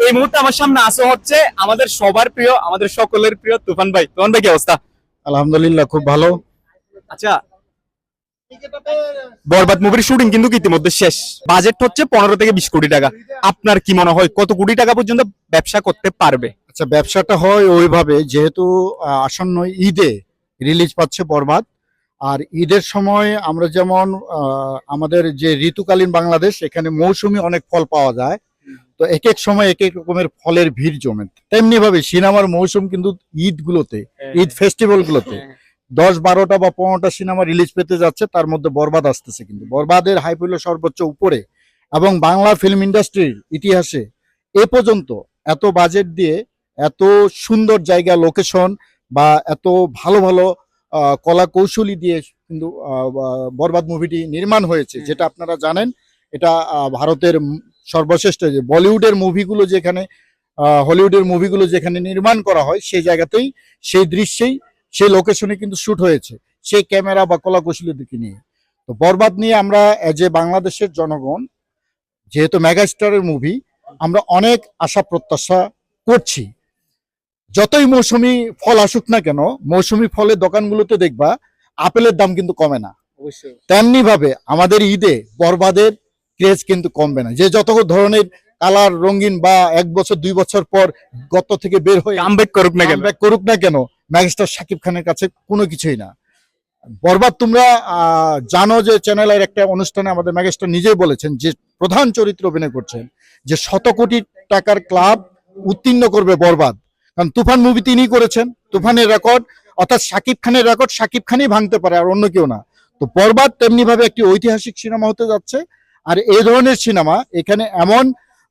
এই মুহূর্তে আমার সামনে আছে হচ্ছে আমাদের সবার প্রিয়, আমাদের সকলের প্রিয় তুফান ভাই। তুফান ভাই কি অবস্থা? আলহামদুলিল্লাহ, খুব ভালো। আচ্ছা, বরবাদ মুভির শুটিং কিন্তু ইতিমধ্যে শেষ। বাজেট হচ্ছে 15 থেকে 20 কোটি টাকা। আপনার কি মনে হয় কত কোটি টাকা পর্যন্ত ব্যবসা করতে পারবে? আচ্ছা, ব্যবসাটা হয় ওইভাবে, যেহেতু আসন্ন ঈদে রিলিজ পাচ্ছে বরবাদ। আর ঈদের সময় আমরা যেমন আমাদের যে ঋতুকালীন বাংলাদেশ, এখানে মৌসুমী অনেক ফল পাওয়া যায়। তো এক এক সময় এক এক রকমের ফলের ভিড় জমে, তেমনি ভাবে সিনেমার মৌসুম কিন্তু ঈদ গুলোতে, ঈদ ফেস্টিভ্যাল গুলোতে 10-12টা বা 15টা সিনেমা রিলিজ পেতে যাচ্ছে। তার মধ্যে বরবাদ আসতেছে, কিন্তু বরবাদের হাইপ হলো সর্বোচ্চ উপরে। এবং বাংলা ফিল্ম ইন্ডাস্ট্রির ইতিহাসে এ পর্যন্ত এত বাজেট দিয়ে এত সুন্দর জায়গা, লোকেশন বা এত ভালো ভালো কলা কৌশলী দিয়ে কিন্তু বরবাদ মুভিটি নির্মাণ হয়েছে, যেটা আপনারা জানেন। এটা ভারতের সর্বশ্রেষ্ঠ, যে বলিউডের মুভিগুলো যেখানে, হলিউডের মুভিগুলো যেখানে নির্মাণ করা হয়, সেই জায়গাতেই, সেই দৃশ্যেই, সেই লোকেশনে কিন্তু শুট হয়েছে, সেই ক্যামেরা বা কলা কৌশলীদেরকে নিয়ে। তো বরবাদ নিয়ে আমরা যে বাংলাদেশের জনগণ, যেহেতু মেগাস্টারের মুভি, আমরা অনেক আশা প্রত্যাশা করছি। যতই মৌসুমি ফল আসুক না কেন, মৌসুমি ফলের দোকানগুলোতে দেখবা আপেলের দাম কিন্তু কমে না। অবশ্যই। তেমনি ভাবে আমাদের ঈদে বরবাদের ক্রেজ কিন্তু কমবে না। যে যত ধরনের কালার রঙিন বা 1 বছর 2 বছর পর গত থেকে বের হয়ে কামব্যাক করুক না কেন? করুক না কেন, মেগাস্টার শাকিব খানের কাছে কোনো কিছুই না। বরবাদ, তোমরা জানো যে চ্যানেলের একটা অনুষ্ঠানে আমাদের মেগাস্টার নিজেই বলেছেন যে প্রধান চরিত্র অভিনয় করছেন, যে 100 কোটি টাকার ক্লাব উত্তীর্ণ করবে বরবাদ। কারণ তুফান মুভি তিনি করেছেন, তুফানের রেকর্ড, অর্থাৎ শাকিব খানের রেকর্ড শাকিব খানই ভাঙতে পারে, আর অন্য কেউ না। তো বরবাদ তেমনি ভাবে একটি ঐতিহাসিক সিনেমা হতে যাচ্ছে। আর এই ধরনের সিনেমা, এখানে এমন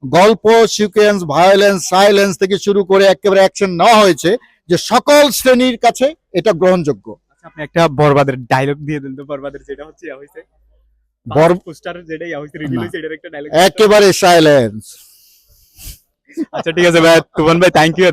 গল্প, সিকোয়েন্স, ভায়োলেন্স, সাইলেন্স থেকে শুরু করে একেবারে অ্যাকশন নেওয়া হয়েছে যে সকল শ্রেণীর কাছে এটা গ্রহণযোগ্য। আচ্ছা, আপনি একটা বরবাদের ডায়লগ দিয়ে দেন তো। বরবাদের যেটা হচ্ছে ইয়া হইছে, পোস্টার যেটা ইয়া হইছে, রিভিল হইছে, এটার একটা ডায়লগ। একেবারে সাইলেন্স। আচ্ছা ঠিক আছে ভাই, তুফান ভাই, থ্যাংক ইউ।